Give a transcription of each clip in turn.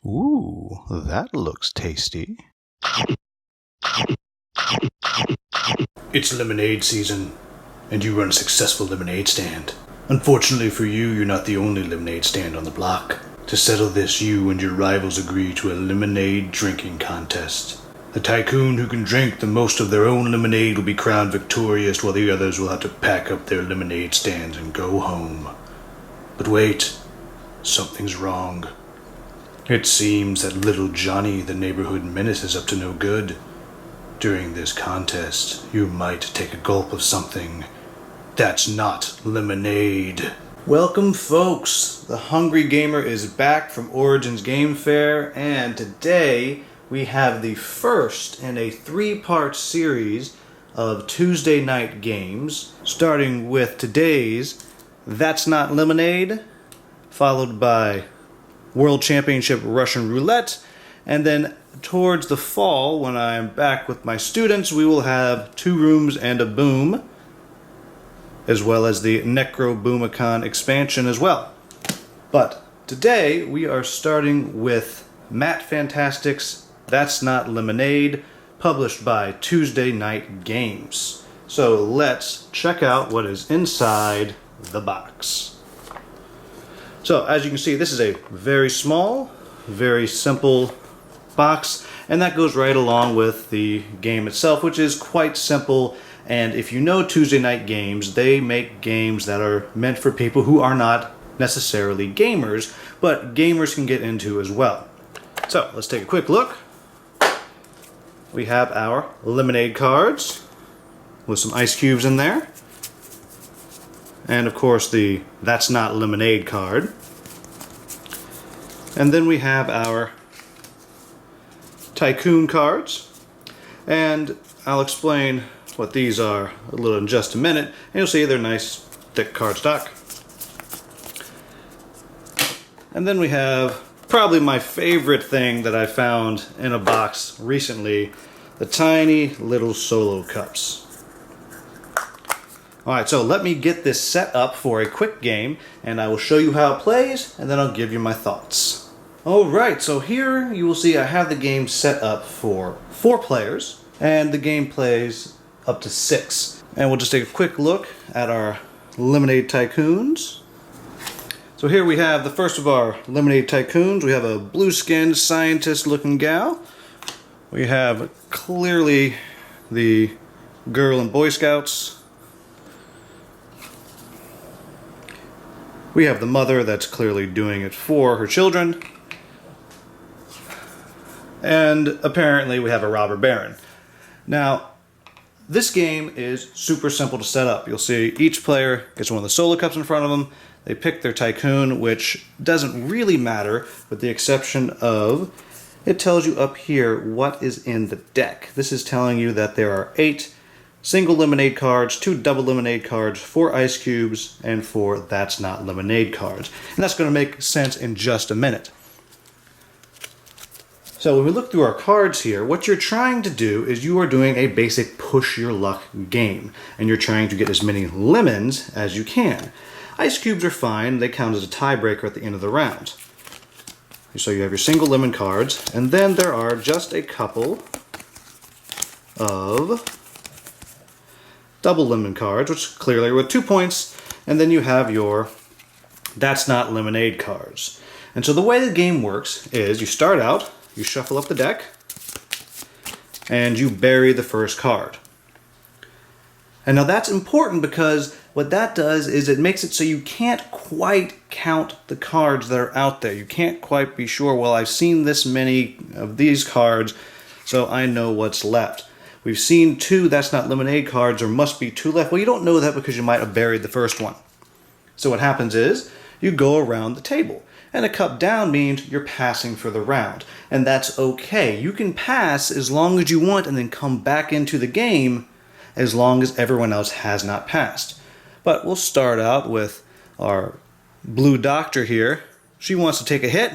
Ooh, that looks tasty. It's lemonade season, and you run a successful lemonade stand. Unfortunately for you, you're not the only lemonade stand on the block. To settle this, you and your rivals agree to a lemonade drinking contest. The tycoon who can drink the most of their own lemonade will be crowned victorious, while the others will have to pack up their lemonade stands and go home. But wait, something's wrong. It seems that little Johnny, the neighborhood menace, is up to no good. During this contest, you might take a gulp of something that's not lemonade. Welcome, folks. The Hungry Gamer is back from Origins Game Fair, and today we have the first in a three-part series of Tuesday night games, starting with today's That's Not Lemonade, followed by World Championship Russian Roulette, and then towards the fall, when I'm back with my students, we will have Two Rooms and a Boom, as well as the Necroboomicon expansion as well. But today we are starting with Matt Fantastic's That's Not Lemonade, published by Tuesday Night Games. So let's check out what is inside the box. So as you can see, this is a very small, very simple box, and that goes right along with the game itself, which is quite simple. And if you know Tuesday Night Games, they make games that are meant for people who are not necessarily gamers, but gamers can get into as well. So let's take a quick look. We have our lemonade cards with some ice cubes in there, and of course the That's Not Lemonade card. And then we have our Tycoon cards, and I'll explain what these are a little in just a minute, and you'll see they're nice thick cardstock. And then we have probably my favorite thing that I found in a box recently, the tiny little solo cups. Alright, so let me get this set up for a quick game, and I will show you how it plays, and then I'll give you my thoughts. Alright, so here you will see I have the game set up for 4 players, and the game plays up to 6. And we'll just take a quick look at our Lemonade Tycoons. So here we have the first of our Lemonade Tycoons. We have a blue-skinned scientist-looking gal. We have clearly the Girl and Boy Scouts. We have the mother that's clearly doing it for her children. And apparently we have a robber baron. Now, this game is super simple to set up. You'll see each player gets one of the solo cups in front of them. They pick their tycoon, which doesn't really matter, with the exception of it tells you up here what is in the deck. This is telling you that there are 8 single lemonade cards, 2 double lemonade cards, 4 ice cubes, and 4 That's Not Lemonade cards. And that's going to make sense in just a minute. So when we look through our cards here, what you're trying to do is you are doing a basic push your luck game, and you're trying to get as many lemons as you can. Ice cubes are fine, they count as a tiebreaker at the end of the round. So you have your single lemon cards, and then there are just a couple of double lemon cards, which clearly are with 2 points, and then you have your That's Not Lemonade cards. And so the way the game works is you start out, you shuffle up the deck, and you bury the first card. And now that's important because what that does is it makes it so you can't quite count the cards that are out there. You can't quite be sure, well, I've seen this many of these cards, so I know what's left. We've seen 2 That's Not Lemonade cards, there must be 2 left. Well, you don't know that because you might have buried the first one. So what happens is you go around the table. And a cup down means you're passing for the round. And that's okay. You can pass as long as you want and then come back into the game as long as everyone else has not passed. But we'll start out with our blue doctor here. She wants to take a hit.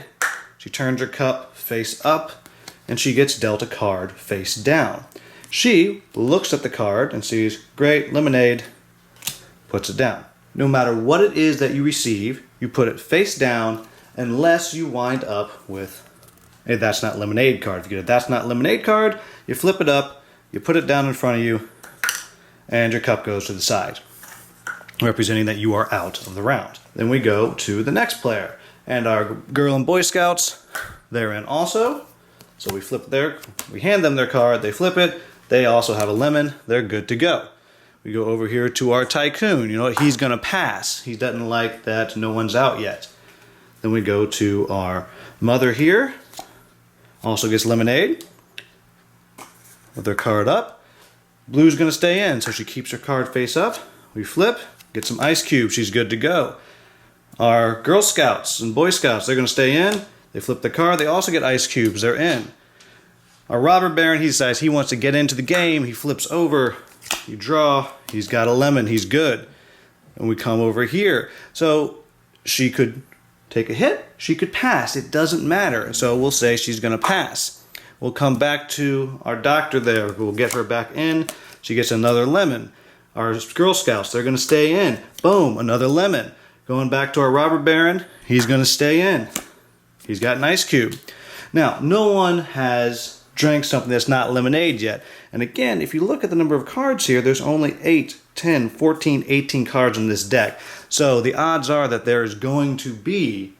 She turns her cup face up and she gets dealt a card face down. She looks at the card and sees, great, lemonade, puts it down. No matter what it is that you receive, you put it face down unless you wind up with a That's Not Lemonade card. If you get a That's Not Lemonade card, you flip it up, you put it down in front of you, and your cup goes to the side, representing that you are out of the round. Then we go to the next player. And our Girl and Boy Scouts, they're in also. So we hand them their card, they flip it, they also have a lemon, they're good to go. We go over here to our Tycoon. You know what? He's gonna pass. He doesn't like that no one's out yet. Then we go to our Mother here, also gets lemonade with their card up. Blue's gonna stay in, so she keeps her card face up. We flip, get some ice cubes, she's good to go. Our Girl Scouts and Boy Scouts, they're going to stay in. They flip the card. They also get ice cubes. They're in. Our Robber Baron, he decides he wants to get into the game. He flips over. You draw. He's got a lemon. He's good. And we come over here. So she could take a hit. She could pass. It doesn't matter. So we'll say she's going to pass. We'll come back to our doctor there. We'll get her back in. She gets another lemon. Our Girl Scouts, they're going to stay in. Boom, another lemon. Going back to our Robber Baron, he's going to stay in. He's got an ice cube. Now, no one has drank something that's not lemonade yet. And again, if you look at the number of cards here, there's only 8, 10, 14, 18 cards in this deck. So the odds are that there is going to be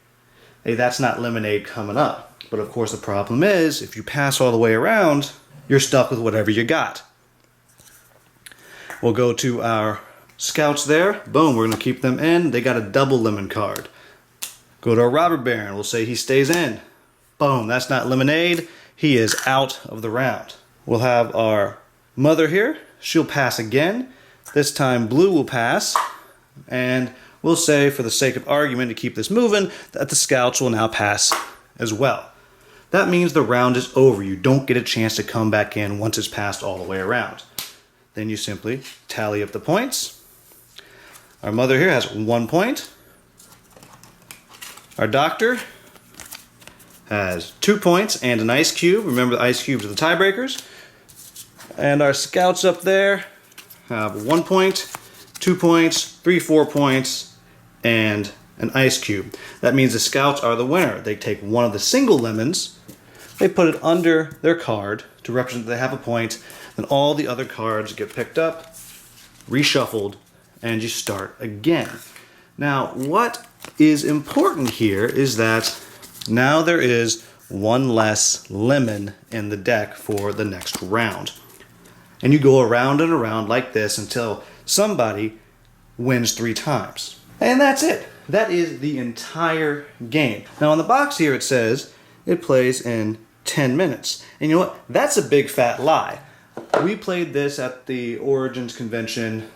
a That's Not Lemonade coming up. But of course the problem is, if you pass all the way around, you're stuck with whatever you got. We'll go to our Scouts there. Boom, we're going to keep them in. They got a double lemon card. Go to our Robber Baron. We'll say he stays in. Boom, that's not lemonade. He is out of the round. We'll have our Mother here. She'll pass again. This time Blue will pass. And we'll say, for the sake of argument, to keep this moving, that the Scouts will now pass as well. That means the round is over. You don't get a chance to come back in once it's passed all the way around. Then you simply tally up the points. Our Mother here has 1 point. Our Doctor has 2 points and an ice cube. Remember, the ice cubes are the tiebreakers. And our Scouts up there have 1 point, 2 points, 3, 4 points, and an ice cube. That means the Scouts are the winner. They take one of the single lemons, they put it under their card to represent that they have a point, then all the other cards get picked up, reshuffled, and you start again. Now, what is important here is that now there is one less lemon in the deck for the next round. And you go around and around like this until somebody wins 3 times. And that's it. That is the entire game. Now on the box here it says it plays in 10 minutes. And you know what? That's a big fat lie. We played this at the Origins convention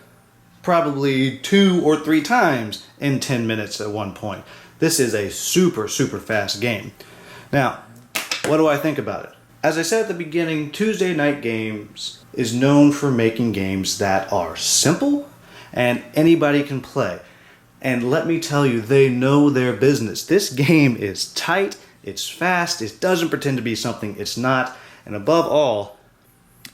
probably 2 or 3 times in 10 minutes at one point. This is a super, super fast game. Now, what do I think about it? As I said at the beginning, Tuesday Night Games is known for making games that are simple and anybody can play. And let me tell you, they know their business. This game is tight, it's fast, it doesn't pretend to be something it's not, and above all,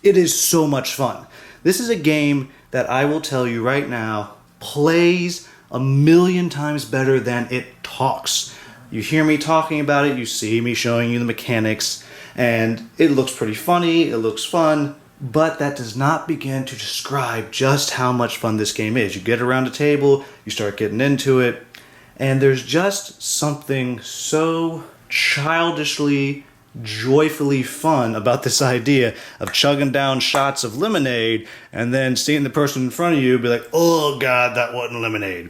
it is so much fun. This is a game that I will tell you right now plays 1,000,000 times better than it talks. You hear me talking about it, you see me showing you the mechanics, and it looks pretty funny, it looks fun, but that does not begin to describe just how much fun this game is. You get around a table, you start getting into it, and there's just something so childishly, joyfully fun about this idea of chugging down shots of lemonade and then seeing the person in front of you be like, oh God, that wasn't lemonade.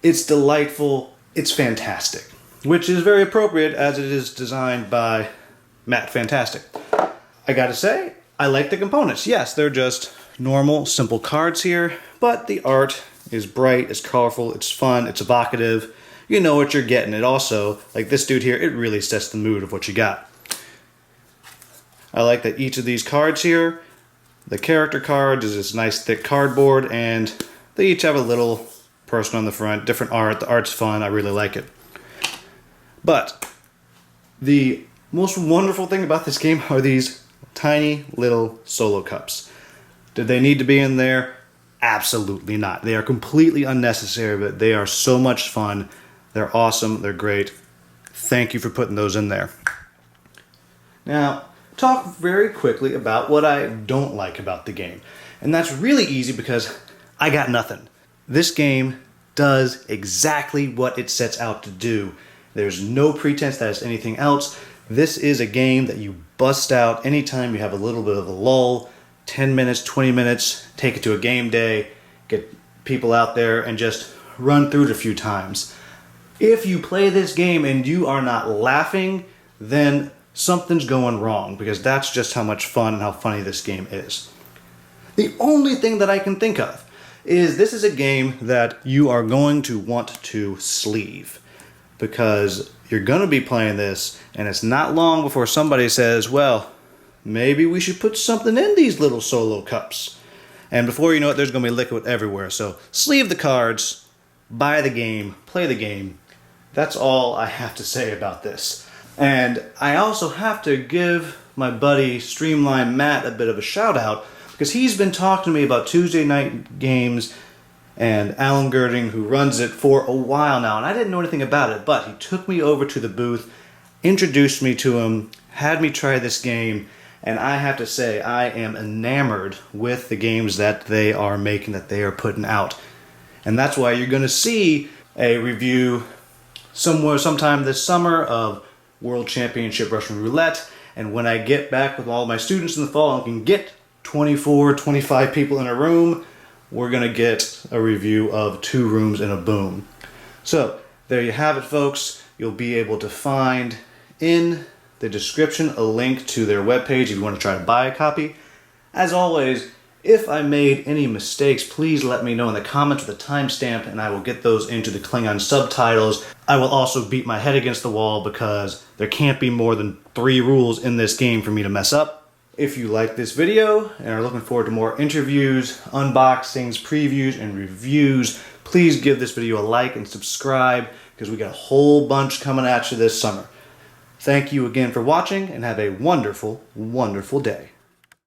It's delightful, it's fantastic, which is very appropriate as it is designed by Matt Fantastic. I gotta say, I like the components. Yes, they're just normal, simple cards here, but the art is bright, it's colorful, it's fun, it's evocative. You know what you're getting. It also, like this dude here, it really sets the mood of what you got. I like that each of these cards here, the character cards is this nice thick cardboard, and they each have a little person on the front, different art. The art's fun, I really like it. But the most wonderful thing about this game are these tiny little solo cups. Did they need to be in there? Absolutely not. They are completely unnecessary, but they are so much fun. They're awesome, they're great. Thank you for putting those in there. Now, talk very quickly about what I don't like about the game. And that's really easy because I got nothing. This game does exactly what it sets out to do. There's no pretense that it's anything else. This is a game that you bust out anytime you have a little bit of a lull, 10 minutes, 20 minutes, take it to a game day, get people out there and just run through it a few times. If you play this game and you are not laughing, then something's going wrong, because that's just how much fun and how funny this game is. The only thing that I can think of is this is a game that you are going to want to sleeve, because you're going to be playing this and it's not long before somebody says, well, maybe we should put something in these little solo cups. And before you know it, there's going to be liquid everywhere. So sleeve the cards, buy the game, play the game. That's all I have to say about this. And I also have to give my buddy Streamline Matt a bit of a shout out, because he's been talking to me about Tuesday Night Games and Alan Girding, who runs it, for a while now, and I didn't know anything about it, but he took me over to the booth, introduced me to him, had me try this game, and I have to say I am enamored with the games that they are making, that they are putting out. And that's why you're going to see a review sometime this summer of World Championship Russian Roulette, and when I get back with all my students in the fall and can get 24, 25 people in a room, we're going to get a review of 2 Rooms in a Boom. So, there you have it, folks. You'll be able to find in the description a link to their webpage if you want to try to buy a copy. As always, if I made any mistakes, please let me know in the comments with a timestamp, and I will get those into the Klingon subtitles. I will also beat my head against the wall, because there can't be more than 3 rules in this game for me to mess up. If you like this video and are looking forward to more interviews, unboxings, previews, and reviews, please give this video a like and subscribe, because we got a whole bunch coming at you this summer. Thank you again for watching, and have a wonderful, wonderful day.